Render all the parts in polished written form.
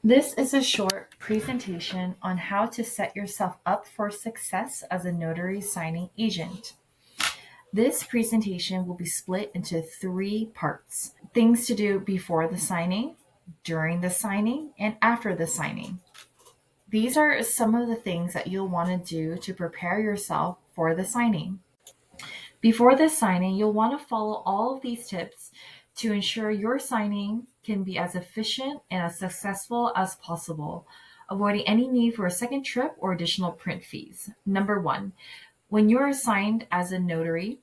This is a short presentation on how to set yourself up for success as a notary signing agent. This presentation will be split into 3 parts: things to do before the signing, during the signing, and after the signing. These are some of the things that you'll want to do to prepare yourself for the signing. Before the signing, you'll want to follow all of these tips to ensure your signing can be as efficient and as successful as possible, avoiding any need for a second trip or additional print fees. Number 1, when you're assigned as a notary,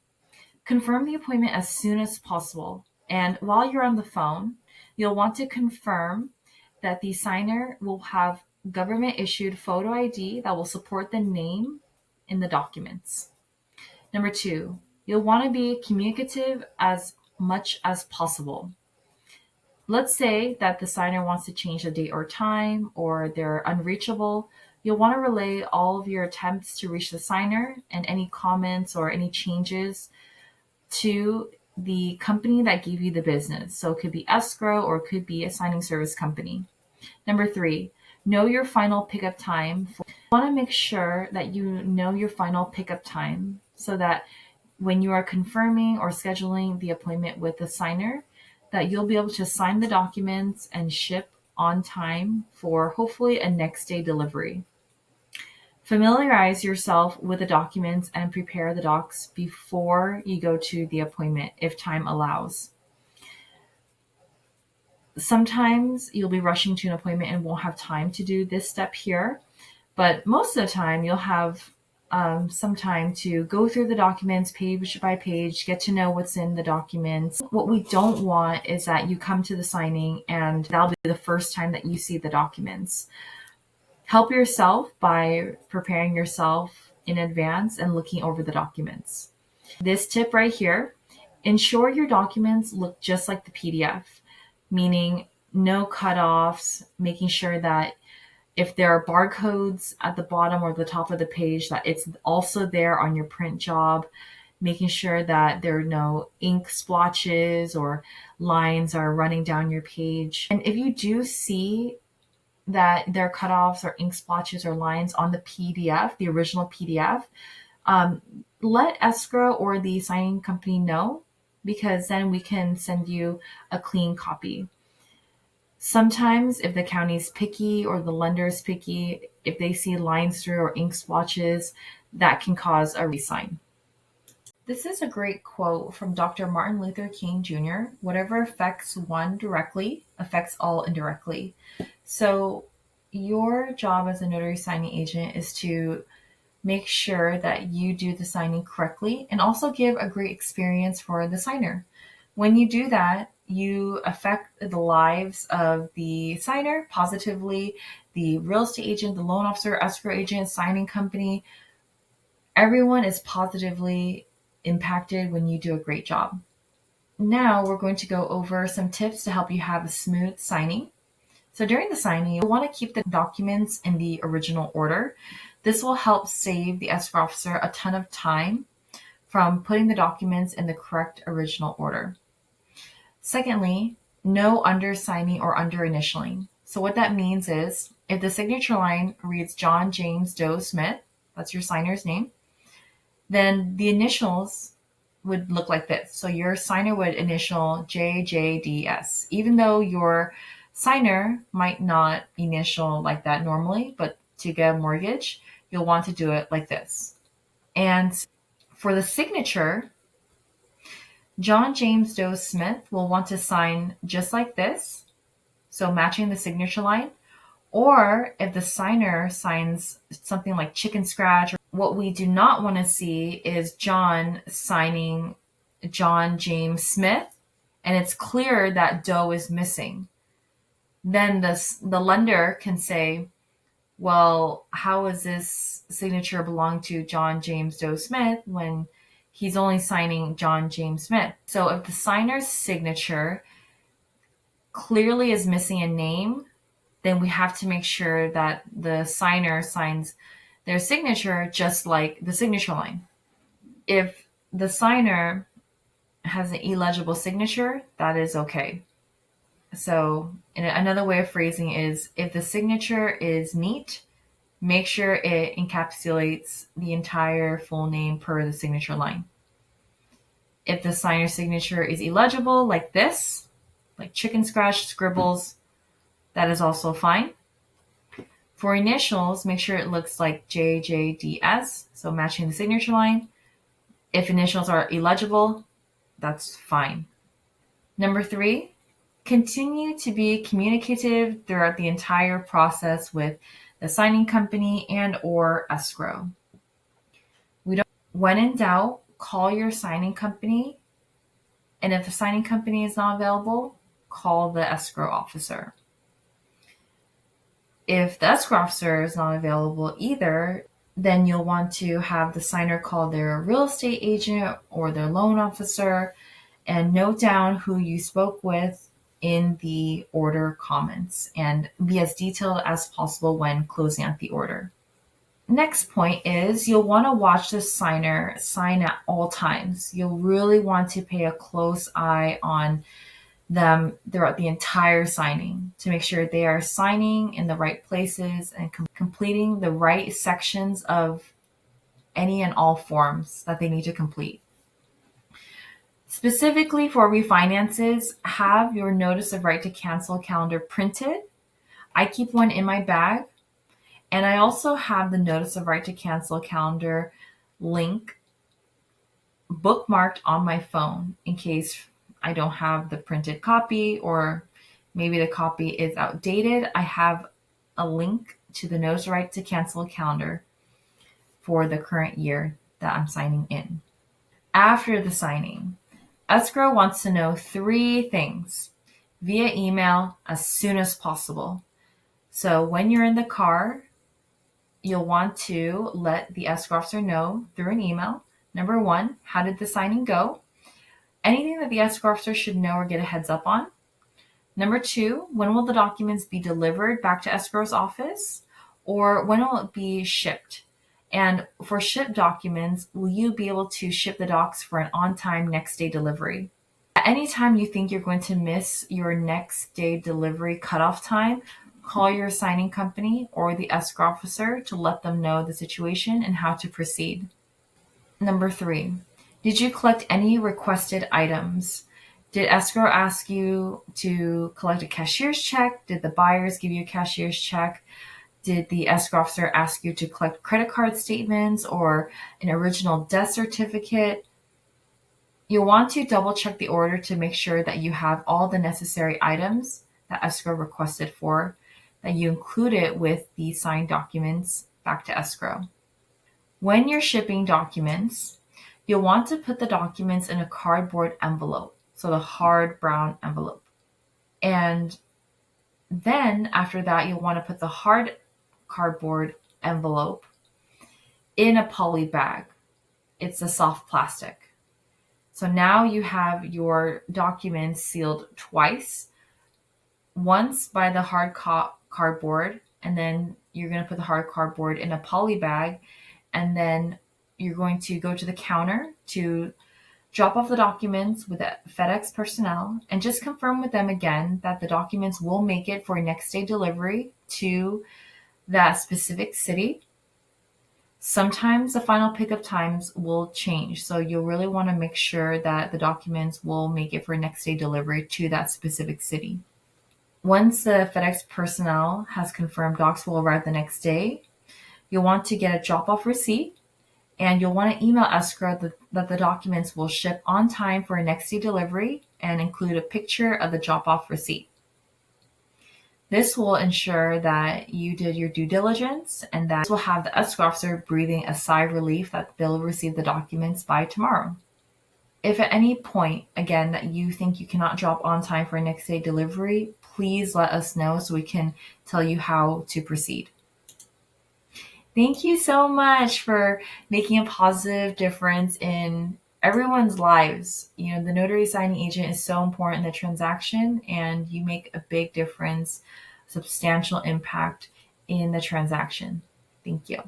confirm the appointment as soon as possible. And while you're on the phone, you'll want to confirm that the signer will have government-issued photo ID that will support the name in the documents. Number 2, you'll want to be communicative as much as possible. Let's say that the signer wants to change the date or time, or they're unreachable. You'll want to relay all of your attempts to reach the signer and any comments or any changes to the company that gave you the business. So it could be Escrow or it could be a signing service company. Number 3, know your final pickup time. You want to make sure that you know your final pickup time so that when you are confirming or scheduling the appointment with the signer, that you'll be able to sign the documents and ship on time for hopefully a next day delivery. Familiarize yourself with the documents and prepare the docs before you go to the appointment if time allows. Sometimes you'll be rushing to an appointment and won't have time to do this step here, but most of the time you'll have some time to go through the documents page by page, get to know what's in the documents. What we don't want is that you come to the signing and that'll be the first time that you see the documents. Help yourself by preparing yourself in advance and looking over the documents. This tip right here, ensure your documents look just like the PDF, meaning no cutoffs, making sure that if there are barcodes at the bottom or the top of the page, that it's also there on your print job, making sure that there are no ink splotches or lines are running down your page. And if you do see that there are cutoffs or ink splotches or lines on the PDF, the original PDF, let Escrow or the signing company know, because then we can send you a clean copy. Sometimes if the county's picky or the lender's picky, if they see lines through or ink splotches, that can cause a resign. This is a great quote from Dr. Martin Luther King Jr. Whatever affects one directly affects all indirectly. So your job as a notary signing agent is to make sure that you do the signing correctly and also give a great experience for the signer. When you do that, you affect the lives of the signer positively, the real estate agent, the loan officer, escrow agent, signing company. Everyone is positively impacted when you do a great job. Now we're going to go over some tips to help you have a smooth signing. So during the signing, you'll want to keep the documents in the original order. This will help save the escrow officer a ton of time from putting the documents in the correct original order. Secondly, no undersigning or underinitialing. So what that means is if the signature line reads John James Doe Smith, that's your signer's name, then the initials would look like this. So your signer would initial JJDS, even though your signer might not initial like that normally, but to get a mortgage, you'll want to do it like this. And for the signature, John James Doe Smith will want to sign just like this, so matching the signature line. Or if the signer signs something like chicken scratch, what we do not want to see is John signing John James Smith, and it's clear that Doe is missing. Then the lender can say, well, how is this signature belong to John James Doe Smith when he's only signing John James Smith? So if the signer's signature clearly is missing a name, then we have to make sure that the signer signs their signature just like the signature line. If the signer has an illegible signature, that is okay. So another way of phrasing is, if the signature is neat, make sure it encapsulates the entire full name per the signature line. If the signer's signature is illegible, like this, like chicken scratch, scribbles, that is also fine. For initials, make sure it looks like JJDS, so matching the signature line. If initials are illegible, that's fine. Number 3, continue to be communicative throughout the entire process with the signing company and or escrow. When in doubt, call your signing company, and if the signing company is not available, call the escrow officer. If the escrow officer is not available either, then you'll want to have the signer call their real estate agent or their loan officer and note down who you spoke with in the order comments, and be as detailed as possible when closing out the order. Next point is, you'll want to watch the signer sign at all times. You'll really want to pay a close eye on them throughout the entire signing to make sure they are signing in the right places and completing the right sections of any and all forms that they need to complete. Specifically for refinances, have your notice of right to cancel calendar printed. I keep one in my bag, and I also have the notice of right to cancel calendar link bookmarked on my phone in case I don't have the printed copy, or maybe the copy is outdated. I have a link to the notice of right to cancel calendar for the current year that I'm signing in. After the signing, escrow wants to know 3 things via email as soon as possible. So when you're in the car, you'll want to let the escrow officer know through an email. Number 1, how did the signing go? Anything that the escrow officer should know or get a heads up on. Number 2, when will the documents be delivered back to escrow's office? Or when will it be shipped? And for shipped documents, will you be able to ship the docs for an on-time next day delivery? At any time you think you're going to miss your next day delivery cutoff time, call your signing company or the escrow officer to let them know the situation and how to proceed. Number 3, did you collect any requested items? Did escrow ask you to collect a cashier's check? Did the buyers give you a cashier's check? Did the escrow officer ask you to collect credit card statements or an original death certificate? You'll want to double check the order to make sure that you have all the necessary items that escrow requested for, that you include it with the signed documents back to escrow. When you're shipping documents, you'll want to put the documents in a cardboard envelope, so the hard brown envelope. And then after that, you'll want to put the hard cardboard envelope in a poly bag. It's a soft plastic. So now you have your documents sealed twice, once by the hard cardboard, and then you're going to put the hard cardboard in a poly bag, and then you're going to go to the counter to drop off the documents with the FedEx personnel and just confirm with them again that the documents will make it for next day delivery to that specific city. Sometimes the final pickup times will change, so you'll really want to make sure that the documents will make it for next day delivery to that specific city. Once the FedEx personnel has confirmed docs will arrive the next day, you'll want to get a drop-off receipt, and you'll want to email escrow that the documents will ship on time for a next day delivery and include a picture of the drop-off receipt. This will ensure that you did your due diligence, and that will have the escrow officer breathing a sigh of relief that they'll receive the documents by tomorrow. If at any point, again, that you think you cannot drop on time for a next day delivery, please let us know so we can tell you how to proceed. Thank you so much for making a positive difference in everyone's lives. You know, the notary signing agent is so important in the transaction, and you make a big difference, substantial impact in the transaction. Thank you.